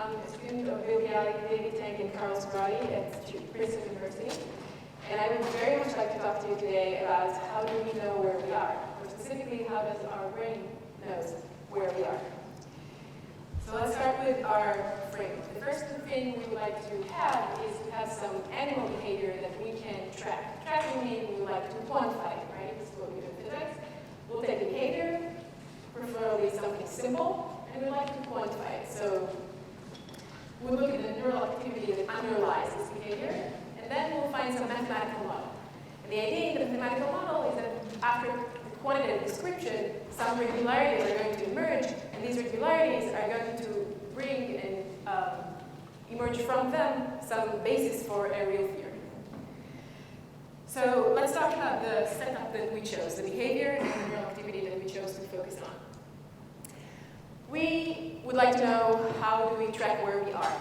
I'm a student of Data Tank and Carlos Ferrari at Princeton University. And I would very much like to talk to you today about how do we know where we are, or specifically how does our brain know where we are. So let's start with our frame. The first thing we would like to have is to have some animal behavior that we can track. Tracking means we would like to quantify it, right? This is what we do in physics. We'll take behavior, preferably something simple, and we'd like to quantify it. So we'll look at the neural activity that underlies this behavior, and then we'll find some mathematical model. And the idea in the mathematical model is that after the quantitative description, some regularities are going to emerge, and these regularities are going to bring and emerge from them some basis for a real theory. So let's talk about the setup that we chose, the behavior and the neural activity that we chose to focus on. We would like to know how do we track where we are.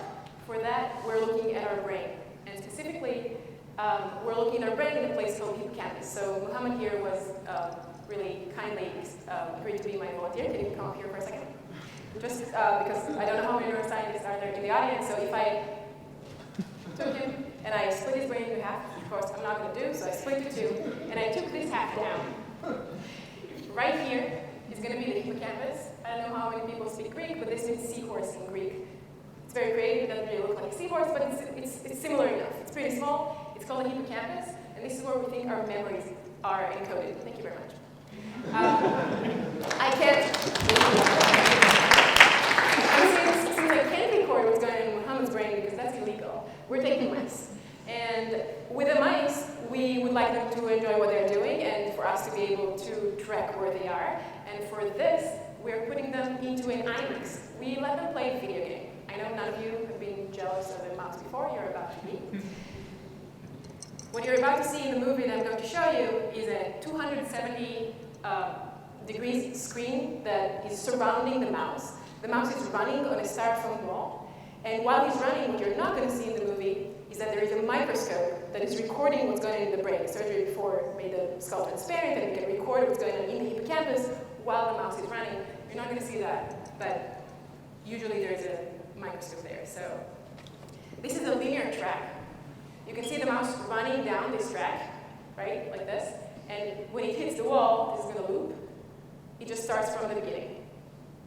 For that, we're looking at our brain. And specifically, we're looking at our brain in a place called hippocampus. So Muhammad here was really kindly agreed to be my volunteer. Can you come up here for a second? Just because I don't know how many neuroscientists are there in the audience, so if I took him and I split his brain in half, of course I'm not going to do, so I split it two, and I took this half down. Right here is going to be the hippocampus. I don't know how many people speak Greek, but this means seahorse in Greek. It's very creative, it doesn't really look like a seahorse, but it's similar enough. It's pretty small, it's called the hippocampus, and this is where we think our memories are encoded. Thank you very much. I can't, since I can't record what's going on in Muhammad's brain because that's illegal, we're taking mice. And with the mice, we would like them to enjoy what they're doing and for us to be able to track where they are. And for this, we're putting them into an IMAX. We let them play a video game. I know none of you have been jealous of a mouse before, you're about to be. What you're about to see in the movie that I'm going to show you is a 270 degrees screen that is surrounding the mouse. The mouse is running on a styrofoam wall. And while he's running, what you're not going to see in the movie is that there is a microscope that is recording what's going on in the brain. Surgery before made the skull transparent, and it can record what's going on in the hippocampus while the mouse is running. You're not going to see that, but usually there's a microscope there. So this is a linear track. You can see the mouse running down this track, right, like this. And when it hits the wall, this is going to loop. It just starts from the beginning.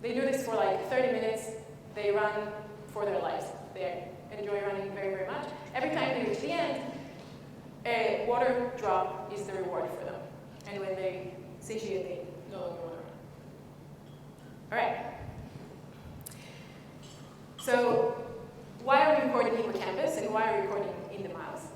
They do this for like 30 minutes. They run for their lives. They enjoy running very, very much. Every time they reach the end, a water drop is the reward for them. And when they satiate, they no longer want to run. All right. So why are we recording the hippocampus and why are we recording in the mice?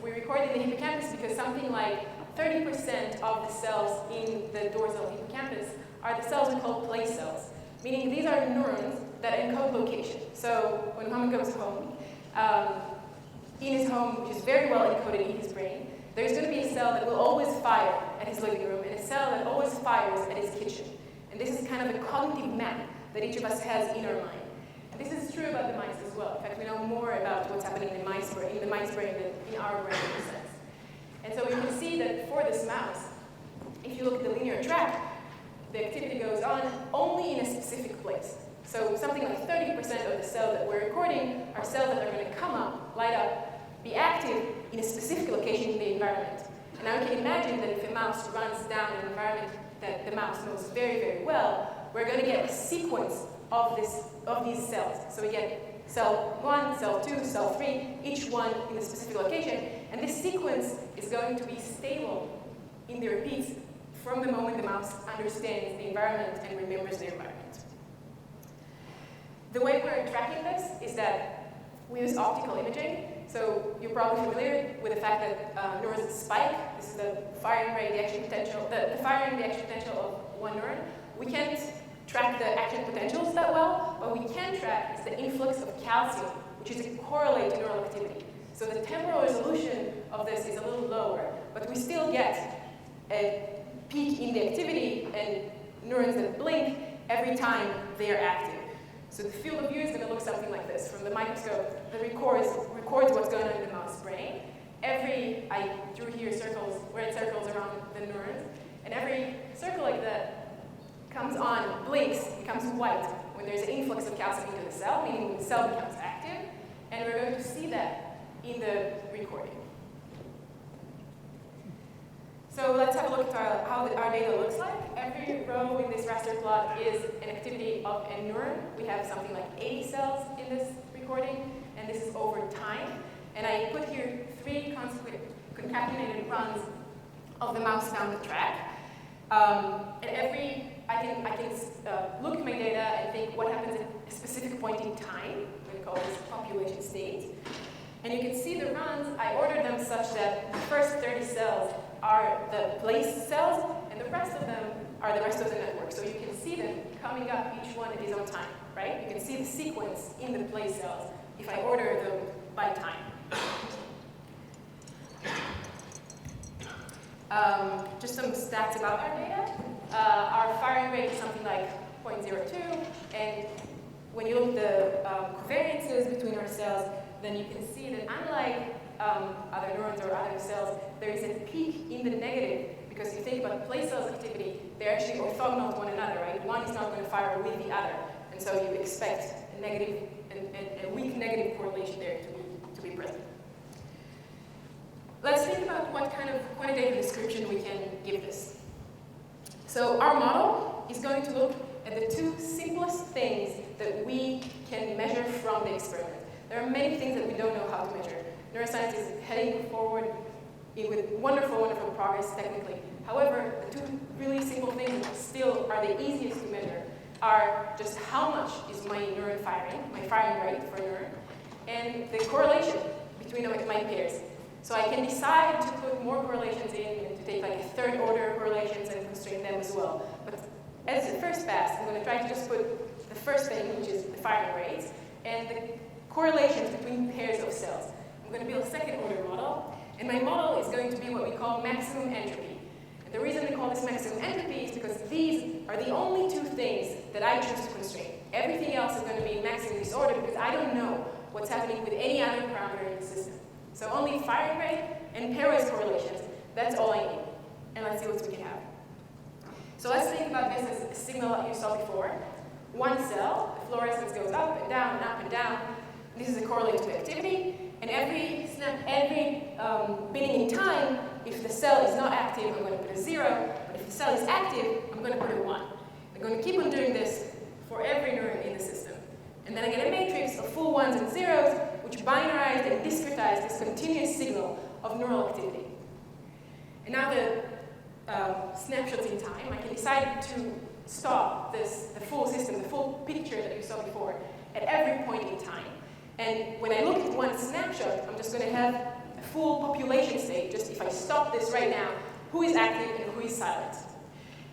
We record in the hippocampus because something like 30% of the cells in the dorsal hippocampus are the cells we call place cells, meaning these are neurons that encode location. So when Muhammad goes home, in his home, which is very well encoded in his brain, there's going to be a cell that will always fire at his living room and a cell that always fires at his kitchen. And this is kind of a cognitive map that each of us has in our mind. And this is true about the mice as well. In fact, we know more about what's happening in the mice brain than in our brain in a sense. And so you can see that for this mouse, if you look at the linear track, the activity goes on only in a specific place. So something like 30% of the cells that we're recording are cells that are going to come up, light up, be active in a specific location in the environment. And now you can imagine that if a mouse runs down an environment that the mouse knows very, very well, we're going to get a sequence of these cells. So we get cell 1, cell 2, cell 3, each one in a specific location. And this sequence is going to be stable in the repeats from the moment the mouse understands the environment and remembers the environment. The way we're tracking this is that we use optical imaging. So you're probably familiar with the fact that neurons spike. This is the firing reaction potential, the firing reaction potential of one neuron. We can't track the action potentials that well, but we can track is the influx of calcium, which is a correlate to neural activity. So the temporal resolution of this is a little lower, but we still get a peak in the activity and neurons that blink every time they are active. So the field of view is going to look something like this from the microscope that records what's going on in the mouse brain. I drew here red circles around the neurons, and every circle like that comes on, blinks, becomes white, when there's an influx of calcium into the cell, meaning when the cell becomes active, and we're going to see that in the recording. So let's have a look at how our data looks like. Every row in this raster plot is an activity of a neuron. We have something like 80 cells in this recording, and this is over time. And I put here 3 concatenated runs of the mouse down the track. And I can look at my data and think what happens at a specific point in time. We call this population state. And you can see the runs, I ordered them such that the first 30 cells are the place cells, and the rest of them are the rest of the network. So you can see them coming up, each one at its own time, right? You can see the sequence in the place cells if I order them by time. Just some stats about our data. Our firing rate is something like 0.02, and when you look at the covariances between our cells, then you can see that unlike other neurons or other cells, there is a peak in the negative, because you think about place cells activity, they're actually orthogonal to one another, right? One is not going to fire with the other, and so you expect a negative, a weak negative correlation there to be present. Let's think about what kind of quantitative description we can give this. So our model is going to look at the 2 simplest things that we can measure from the experiment. There are many things that we don't know how to measure. Neuroscience is heading forward with wonderful, wonderful progress technically. However, the 2 really simple things that still are the easiest to measure are just how much is my neuron firing, my firing rate for a neuron, and the correlation between my pairs. So I can decide to put more correlations in and to take like a 3rd order correlations and constrain them as well. But as the first pass, I'm going to try to just put the first thing, which is the firing rates, and the correlations between pairs of cells. I'm going to build a 2nd order model, and my model is going to be what we call maximum entropy. And the reason we call this maximum entropy is because these are the only 2 things that I choose to constrain. Everything else is going to be maximum disorder because I don't know what's happening with any other parameter in the system. So only firing rate and pairwise correlations, that's all I need. And let's see what we can have. So let's think about this as a signal that you saw before. One cell, the fluorescence goes up and down and up and down. This is a correlate to activity. And every beginning in time, if the cell is not active, I'm going to put a 0. But if the cell is active, I'm going to put a 1. I'm going to keep on doing this for every neuron in the system. And then I get a matrix of full 1s and 0s, which binarize and discretize this continuous signal of neural activity. And now the snapshots in time, I can decide to stop the full system, the full picture that you saw before, at every point in time. And when I look at one snapshot, I'm just going to have a full population state. Just if I stop this right now, who is active and who is silent.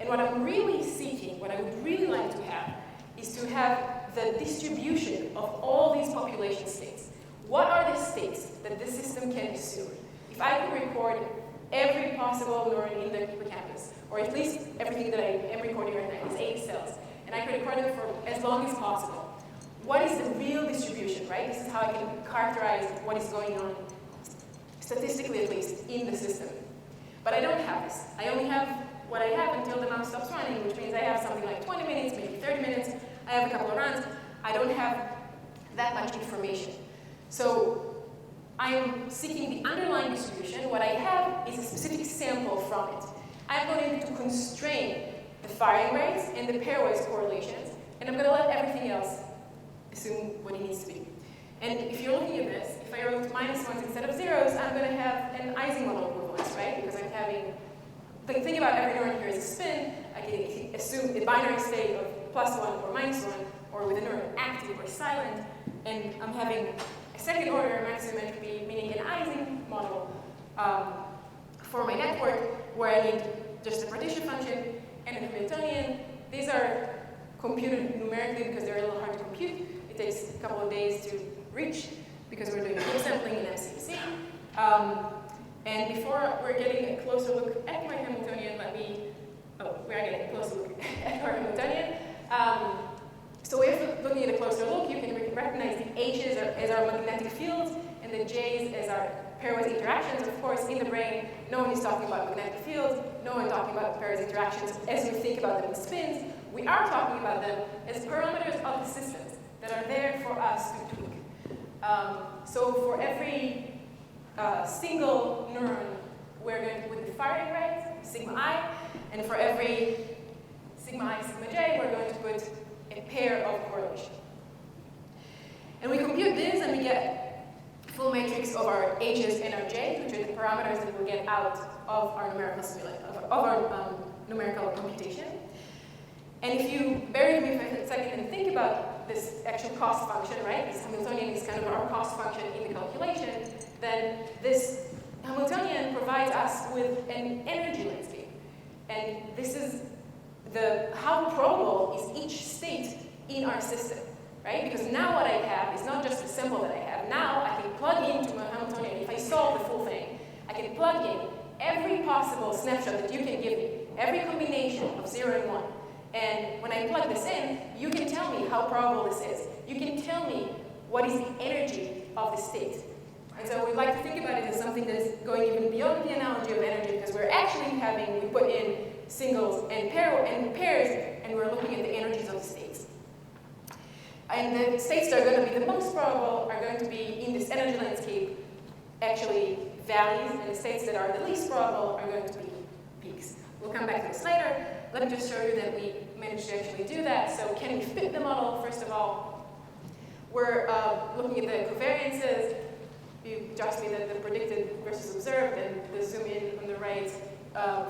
And what I'm really seeking, what I would really like to have, is to have the distribution of all these population states. What are the states that this system can assume? If I could record every possible neuron in the hippocampus, or at least everything that I am recording right now is 8 cells, and I could record them for as long as possible, what is the real distribution, right? This is how I can characterize what is going on, statistically at least, in the system. But I don't have this. I only have what I have until the mouse stops running, which means I have something like 20 minutes, maybe 30 minutes. I have a couple of runs. I don't have that much information. So I'm seeking the underlying distribution. What I have is a specific sample from it. I'm going to constrain the firing rates and the pairwise correlations, and I'm going to let everything else assume what it needs to be. And if you're looking at this, if I wrote -1s instead of 0s, I'm going to have an Ising model equivalence, right? Because I'm having, the thing about every neuron here is a spin. I can assume a binary state of +1 or -1, or with a neuron active or silent, and I'm having a 2nd order maximum entropy, meaning an Ising model for my network, where I need just a partition function and a Hamiltonian. These are computed numerically because they're a little hard to compute. It takes a couple of days to reach because we're doing full sampling in MCC. And before we're getting a closer look at my Hamiltonian, we are getting a closer look at our Hamiltonian. So if we're looking at a closer look, you can recognize the H's as our magnetic fields and the J's as our pairwise interactions. Of course, in the brain, no one is talking about magnetic fields, no one is talking about pairwise interactions as we think about them in spins. We are talking about them as parameters of the systems that are there for us to tweak. So for every single neuron, we're going to put the firing rate, sigma I, and for every sigma I, sigma j, we're going to put a pair of correlation. And we compute this, and we get full matrix of our h's and our j's, which are the parameters that we'll get out of our numerical simulation, of our numerical computation. And if you bear with me for a second and think about this actual cost function, right? This Hamiltonian is kind of our cost function in the calculation, then this Hamiltonian provides us with an energy landscape. And this is how probable is each state in our system, right? Because now what I have is not just a sample that I have. Now I can plug into my Hamiltonian. If I solve the full thing, I can plug in every possible snapshot that you can give me, every combination of 0 and 1. And when I plug this in, you can tell me how probable this is. You can tell me what is the energy of the state. And so we like to think about it as something that is going even beyond the analogy of energy, because we're actually we put in singles and pairs, and we're looking at the energies of the states. And the states that are going to be the most probable are going to be in this energy landscape, actually valleys, and the states that are the least probable are going to be peaks. We'll come back to this later. Let me just show you that we managed to actually do that. So can we fit the model? First of all, we're looking at the covariances. You just see the predicted versus observed, and the zoom in on the right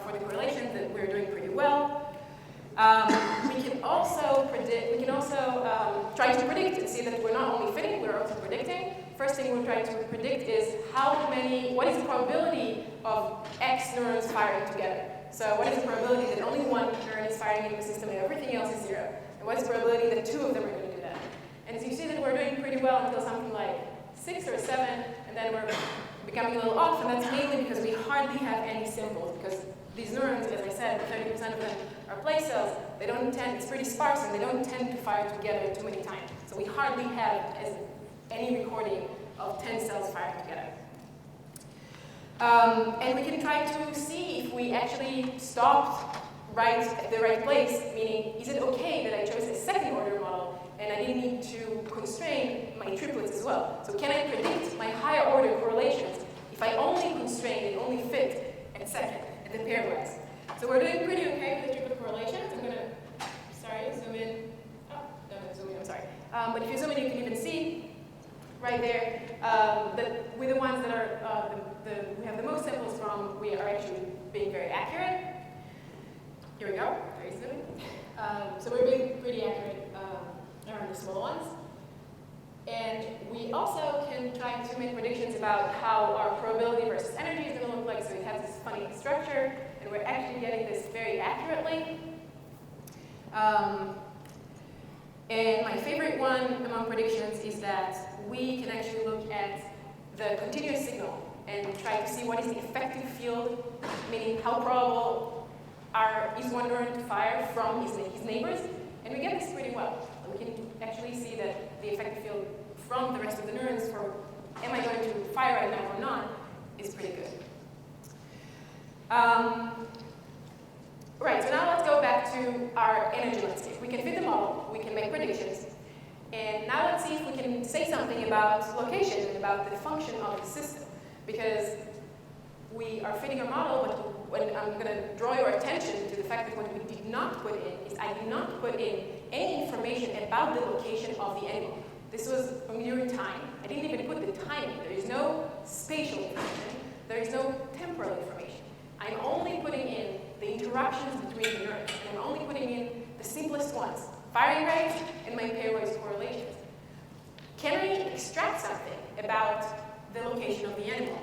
for the correlations that we're doing pretty well. We can also predict. We can also try to predict and see that we're not only fitting, we're also predicting. First thing we'll try to predict is what is the probability of X neurons firing together? So what is the probability that only one neuron is firing in the system and everything else is 0? And what is the probability that 2 of them are going to do that? And as you see that we're doing pretty well until something like 6 or 7, and then we're becoming a little off, and that's mainly because we hardly have any samples, because these neurons, as I said, 30% of them are place cells. They don't tend, it's pretty sparse, and they don't tend to fire together too many times. So we hardly have any recording of 10 cells firing together. And we can try to see if we actually stopped right at the right place, meaning, is it okay that I chose a second order model and I didn't need to constrain my triplets as well? So can I predict my higher order correlations if I only constrain and only fit at second, at the pairwise? So we're doing pretty okay with the triplet correlations. I'm going to, zoom in. Oh, no, zoom in, I'm sorry. But if you zoom in, you can even see right there that with the ones that are we have the most samples from, we are actually being very accurate. Here we go, very soon. So we're being pretty accurate around the small ones. And we also can try to make predictions about how our probability versus energy is going to look like. So it has this funny structure, and we're actually getting this very accurately. And my favorite one among predictions is that we can actually look at the continuous signal and try to see what is the effective field, meaning how probable is one neuron to fire from his neighbors. And we get this pretty well. We can actually see that the effective field from the rest of the neurons for am I going to fire right now or not is pretty good. Right, so now let's go back to our energy landscape. We can fit the model, we can make predictions, and now let's see if we can say something about location and about the function of the system. Because we are fitting a model, but when I'm going to draw your attention to the fact that what we did not put in is I did not put in any information about the location of the animal. This was during time. I didn't even put the timing. There is no spatial information. There is no temporal information. I'm only putting in the interactions between the neurons, and I'm only putting in the simplest ones, firing rates and my pairwise correlations. Can I extract something about the location of the animal?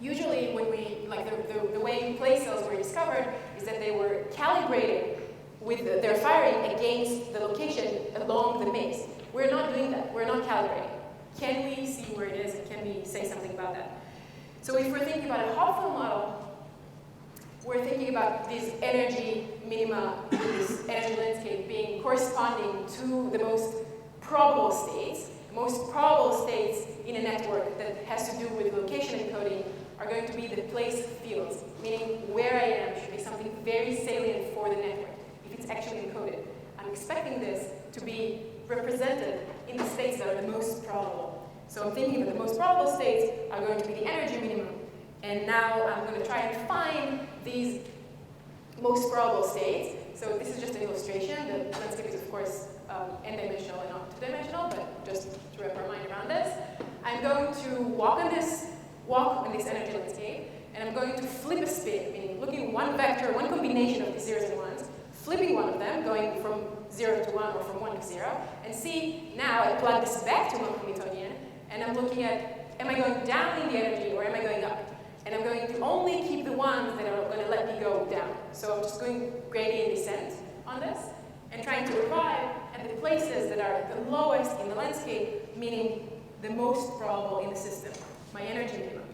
Usually when the way place cells were discovered is that they were calibrated with their firing against the location along the maze. We're not doing that. We're not calibrating. Can we see where it is, and can we say something about that? So if we're thinking about a Hopfield model, we're thinking about these energy minima, this energy landscape being corresponding to the most probable states. The most probable states in a network that has to do with location encoding are going to be the place fields, meaning where I am should be something very salient for the network, if it's actually encoded. I'm expecting this to be represented in the states that are the most probable. So I'm thinking that the most probable states are going to be the energy minimum. And now I'm going to try and find these most probable states. So this is just an illustration. The landscape is, of course, n-dimensional and not two-dimensional, but just to wrap our mind around this. I'm going to walk on this energy landscape, and I'm going to flip a spin, meaning looking one vector, one combination of the zeros and ones, flipping one of them, going from 0 to 1 or from 1 to 0, and see now I plug this back to one Hamiltonian, and I'm looking at, am I going down in the energy or am I going up? And I'm going to only keep the ones that are going to let me go down. So I'm just going gradient descent on this, and trying to arrive at the places that are the lowest in the landscape, meaning the most probable in the system, my energy minimum.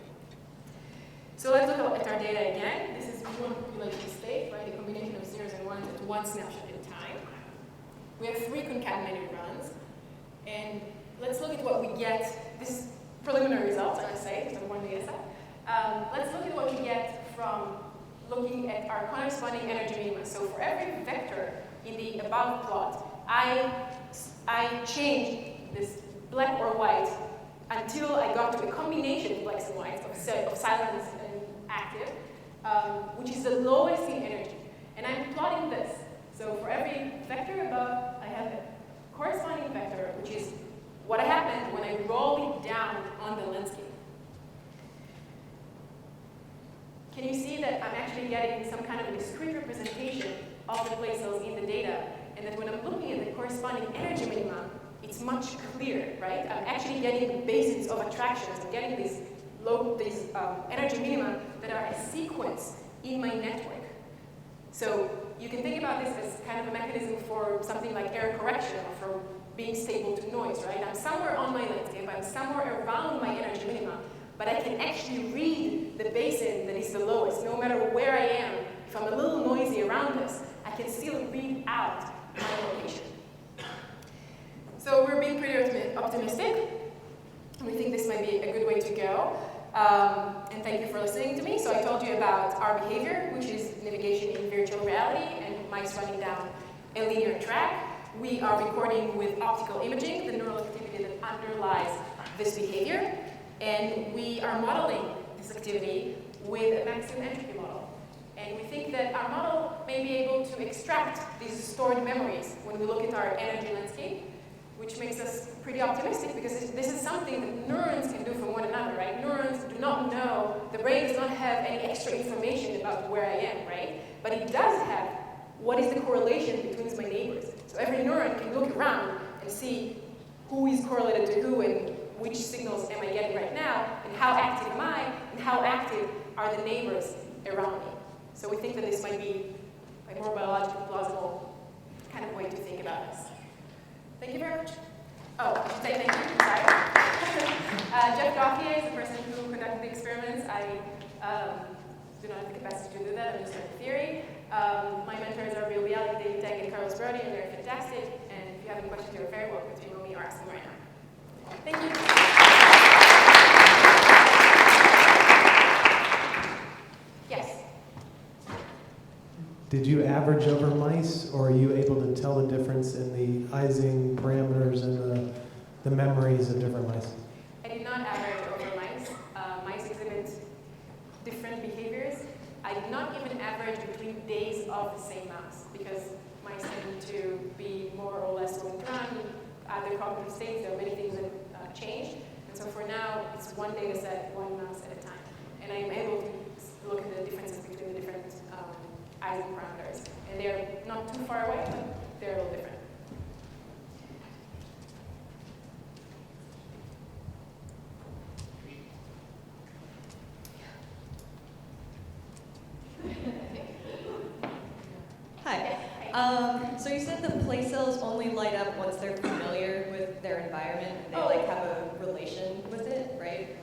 So let's look at our data again. This is one population state, right? A combination of zeros and ones at one snapshot in time. We have 3 concatenated runs. And let's look at what we get. This is preliminary results, I must say, so one data set. Let's look at what we get from looking at our corresponding energy minima. So for every vector in the above plot, I changed this black or white until I got to a combination of blacks and whites, of silent and active, which is the lowest in energy. And I'm plotting this. So for every vector above, I have a corresponding vector, which is what happened when I roll it down on the landscape. Can you see that I'm actually getting some kind of a discrete representation of the place cells in the data, and that when I'm looking at the corresponding energy minimum, it's much clearer, right? I'm actually getting the basis of attractions. I'm getting these energy minima that are a sequence in my network. So you can think about this as kind of a mechanism for something like error correction or for being stable to noise, right? I'm somewhere on my landscape, I'm somewhere around my energy minima, but I can actually read the basin that is the lowest, no matter where I am. If I'm a little noisy around this, I can still read out my location. So we're being pretty optimistic. We think this might be a good way to go. And thank you for listening to me. So I told you about our behavior, which is navigation in virtual reality and mice running down a linear track. We are recording with optical imaging the neural activity that underlies this behavior. And we are modeling this activity with a maximum entropy model. And we think that our model may be able to extract these stored memories when we look at our energy landscape, which makes us pretty optimistic because this is something that neurons can do from one another, right? Neurons do not know, the brain does not have any extra information about where I am, right? But it does have what is the correlation between my neighbors. So every neuron can look around and see who is correlated to who and which signals am I getting right now, and how active am I, and how active are the neighbors around me. So we think that this might be a more biologically plausible kind of way to think about this. Thank you very much. Oh, I should say thank you. Sorry. Jeff Gauthier is the person who conducted the experiments. I do not have the capacity to do that. I'm just learning theory. My mentors are Real Reality, David Tech, and Carlos Brody, and they're fantastic. And if you have any questions, you're very welcome to email me or ask them right now. Thank you. Yes? Did you average over mice, or are you able to tell the difference in the Ising parameters and the memories of different mice? I did not average over mice. Mice exhibit different behaviors. I did not even average between days of the same mouse, because mice tend to be more or less going around at their cognitive states. There are many things that change. And so for now, it's one data set, one mouse at a time. And I'm able to look at the differences between the different Ising parameters. And they're not too far away, but they're a little different. Hi. So you said the place cells only light up once they're familiar with their environment and they have a relation with it, right?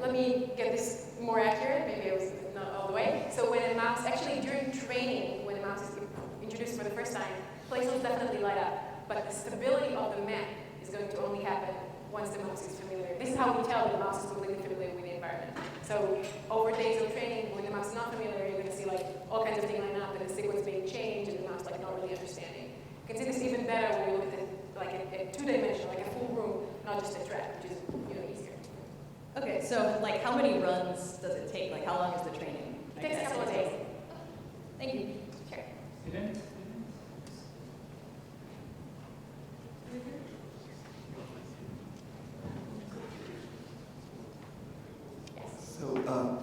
Let me get this more accurate. Maybe I was not all the way. So when a mouse, actually during training, when a mouse is introduced for the first time, place cells definitely light up. But the stability of the map is going to only happen once the mouse is familiar. This is how we tell the mouse is completely familiar with the environment. So over days of training, when the mouse is not familiar, you're going to see like all kinds of things line up and the sequence being changed and the mouse like not really understanding. two-dimensional, like a full room, not just a track, which is easier. Okay, so like how many runs does it take? Like how long is the training? It takes a couple of days. Thank you. Sure. So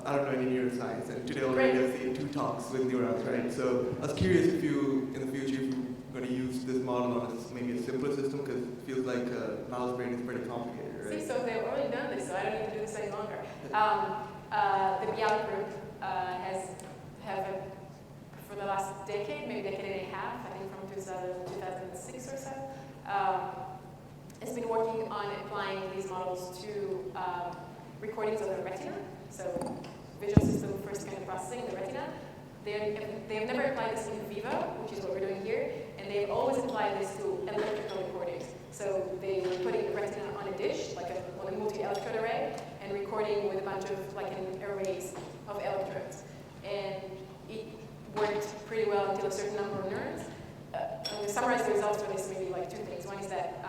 I don't know any neuroscience, and today already I've seen 2 talks with neurons, right? So I was curious if you, in the future, if you're going to use this model on maybe a simpler system, because it feels like a mouse brain is pretty complicated, right? See, so they've already done this, so I don't need to do this any longer. The Bialik group for the last decade, maybe decade and a half, I think from 2006 or so, has been working on applying these models to recordings of the retina, so visual system first kind of processing the retina. They've never applied this in vivo, which is what we're doing here, and they've always applied this to electrical recordings. So they were putting the retina on a dish, like on a multi-electrode array, and recording with a bunch of arrays of electrodes. And it worked pretty well until a certain number of neurons. I'm going to summarize the results for this, maybe 2 things. One is that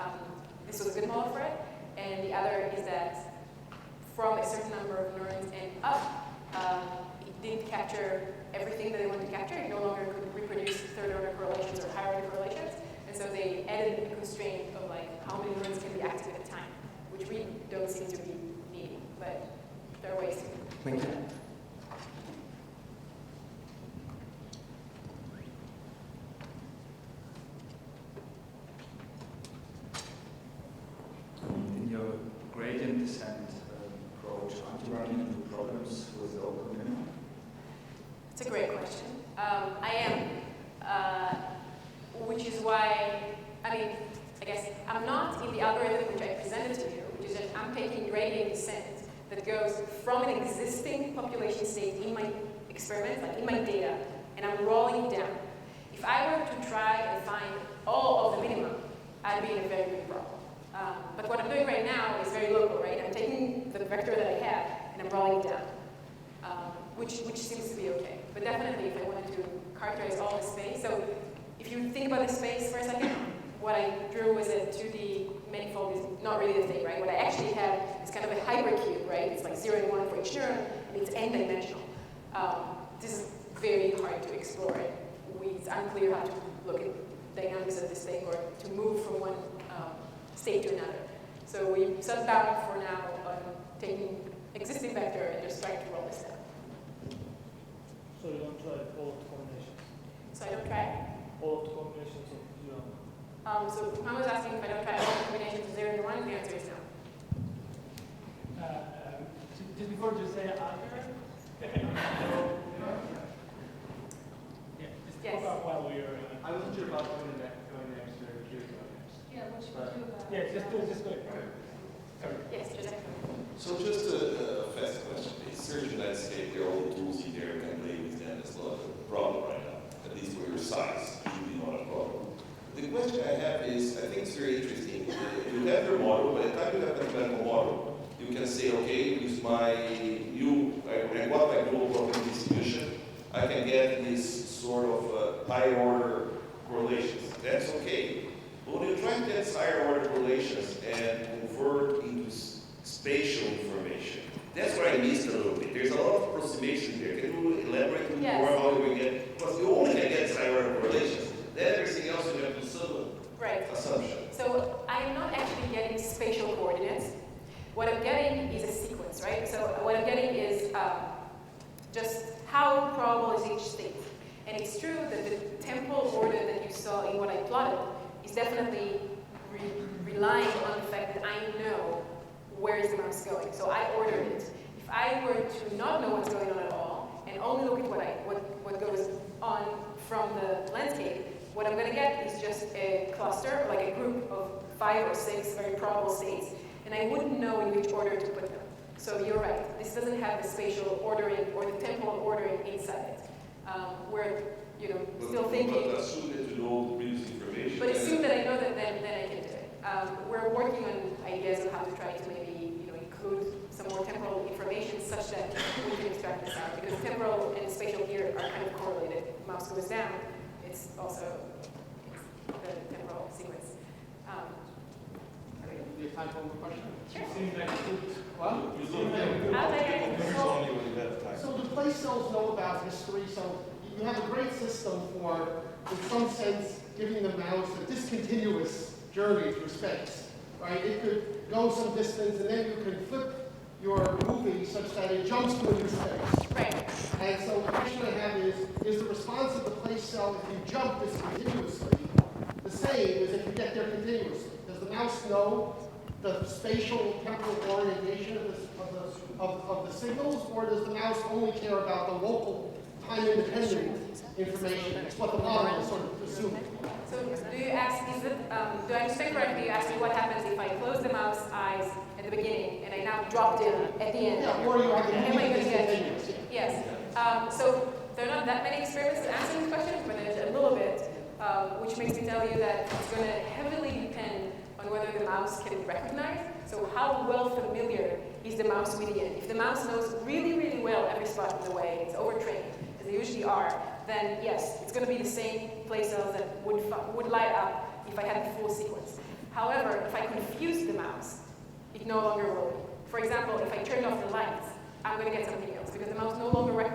this was a good model for it, and the other is that from a certain number of neurons and up, it didn't capture everything that they wanted to capture. It no longer could reproduce third-order correlations or higher-order correlations. And so they added a constraint of how many neurons can be active at a time, which we don't seem to be needing, but there are ways to Thank you. In your gradient descent approach, aren't you running into problems with the open minimum? It's a great question. I am, which is why, I guess I'm not in the algorithm which I presented to you, which is that I'm taking gradient descent that goes from an existing population state in my experiment, in my data, and I'm rolling it down. If I were to try and find all of the minimum, I'd be in a very big problem. But what I'm doing right now is very local, right? I'm taking the vector that I have and I'm rolling it down, which seems to be okay. But definitely, if I wanted to characterize all the space, so if you think about the space for a second, what I drew was a 2D manifold is not really the thing, right? What I actually have is kind of a hypercube, right? It's 0 and 1 for each neuron, and it's n-dimensional. This is very hard to explore. It's unclear how to look at dynamics of this thing or to move from one state to another. So we set down for now on taking existing vector and just trying to roll this down. So you don't try all combinations? So I don't try? All combinations of 0. So I was asking if I don't try all combinations of 0 and 1, the answer is no. Just before you say answer, Yes. While we are I wasn't sure about going next or curious about next. Yeah, what should we do about it? yeah, just go. Sorry. Yes, Joseph. So just a fast question. The search landscape, there are all the tools in there, and play with them. That's not a problem right now, at least for your size. Usually not a problem. The question I have is, I think it's very interesting. You have your model, by the time you have a mathematical model, you can say, okay, use I got my global probability distribution. I can get this sort of higher order correlations. That's okay. But when you try to get higher order correlations and convert into spatial information, that's where I missed a little bit. There's a lot of approximation there. Can you elaborate a little Yes. more how you get? Because you only can get higher order correlations. Then everything else you have to assume. Right. Assumption. So I'm not actually getting spatial coordinates. What I'm getting is a sequence, right? So what I'm getting is just how probable is each state. And it's true that the temporal order that you saw in what I plotted is definitely relying on the fact that I know where is the mouse going. So I ordered it. If I were to not know what's going on at all and only look at what goes on from the landscape, what I'm going to get is just a cluster, like a group of 5 or 6 very probable states, and I wouldn't know in which order to put them. So you're right. This doesn't have the spatial ordering or the temporal ordering inside it. We're still thinking. But assume that you know the previous information. But assume that I know that, then I can do it. We're working on ideas of how to try to maybe include some more temporal information such that we can extract this out. Because temporal and spatial here are kind of correlated. Mouse goes down, it's also the temporal sequence. time for one question? Sure. Seems like a good. What? I'll take it. So the place cells know about history, so you have a great system for, in some sense, giving the mouse a discontinuous journey through space, right? It could go some distance, and then you can flip your movie such that it jumps to a new space. Right. And so the question I have is the response of the place cell, if you jump discontinuously, the same as if you get there continuously? Does the mouse know the spatial temporal orientation of the signals, or does the mouse only care about the local time-independent information? It's what the model is sort of assuming. So do you ask, do I understand correctly, you ask me what happens if I close the mouse eyes at the beginning and I now dropped in at the end? Yeah, or you have the Am I movie going to get discontinuous. Yes. So there are not that many experiments answering this question, but there's a little bit, which makes me tell you that it's going to heavily depend on whether the mouse can recognize. So how well familiar is the mouse with the end? If the mouse knows really, really well every spot in the way, it's overtrained, as they usually are, then yes, it's going to be the same place cells that would light up if I had the full sequence. However, if I confuse the mouse, it no longer will be. For example, if I turn off the lights, I'm going to get something else because the mouse no longer recognizes